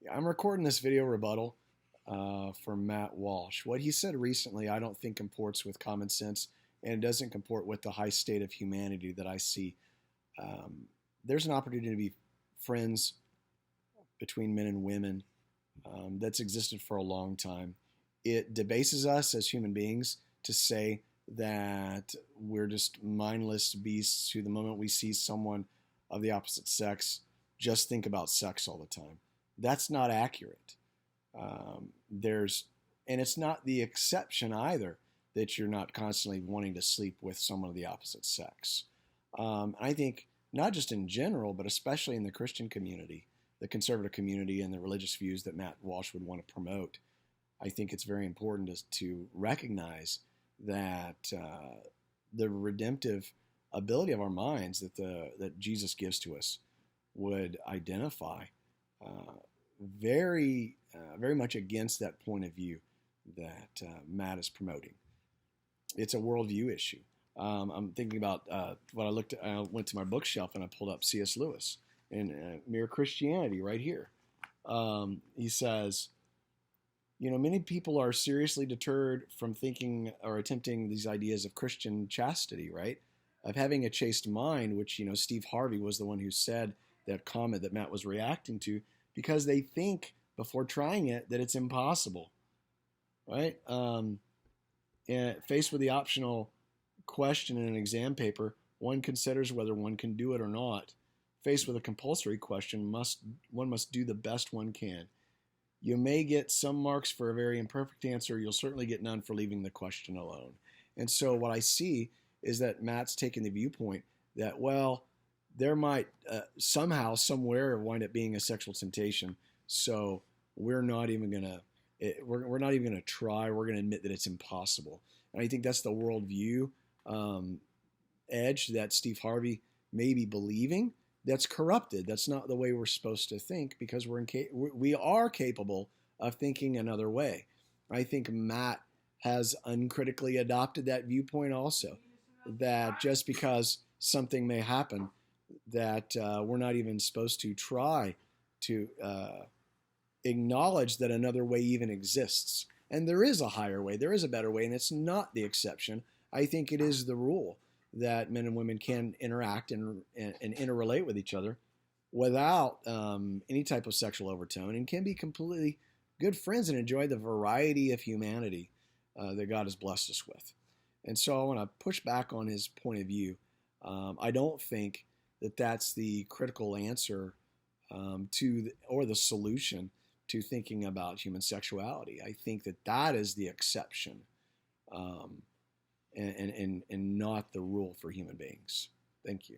I'm recording this video rebuttal for Matt Walsh. What he said recently, I don't think comports with common sense, and it doesn't comport with the high state of humanity that I see. Um, there's an opportunity to be friends between men and women that's existed for a long time. It debases us as human beings to say that we're just mindless beasts who, the moment we see someone of the opposite sex, just think about sex all the time. That's not accurate. There's, and it's not the exception either that you're not constantly wanting to sleep with someone of the opposite sex. I think not just in general, but especially in the Christian community, the conservative community, and the religious views that Matt Walsh would want to promote. I think it's very important to recognize that the redemptive ability of our minds that Jesus gives to us would identify uh, very much against that point of view that Matt is promoting. It's a worldview issue. I'm thinking about what I looked at. I went to my bookshelf and I pulled up C.S. Lewis in Mere Christianity right here. He says, many people are seriously deterred from thinking or attempting these ideas of Christian chastity, right? Of having a chaste mind, which, Steve Harvey was the one who said that comment that Matt was reacting to, because they think before trying it that it's impossible, right? And faced with the optional question in an exam paper, one considers whether one can do it or not. Faced with a compulsory question, one must do the best one can. You may get some marks for a very imperfect answer. You'll certainly get none for leaving the question alone. And so what I see is that Matt's taking the viewpoint that, well, there might somehow, somewhere wind up being a sexual temptation. So we're not even going to we're not even going to try. We're going to admit that it's impossible. And I think that's the worldview edge that Steve Harvey may be believing. That's corrupted. That's not the way we're supposed to think, because we are capable of thinking another way. I think Matt has uncritically adopted that viewpoint also, that just because something may happen, that we're not even supposed to try to acknowledge that another way even exists. And there is a higher way, there is a better way, and it's not the exception. I think it is the rule that men and women can interact and interrelate with each other without any type of sexual overtone, and can be completely good friends and enjoy the variety of humanity that God has blessed us with. And so I want to push back on his point of view. I don't think that that's the critical answer or the solution to thinking about human sexuality. I think that that is the exception, and not the rule for human beings. Thank you.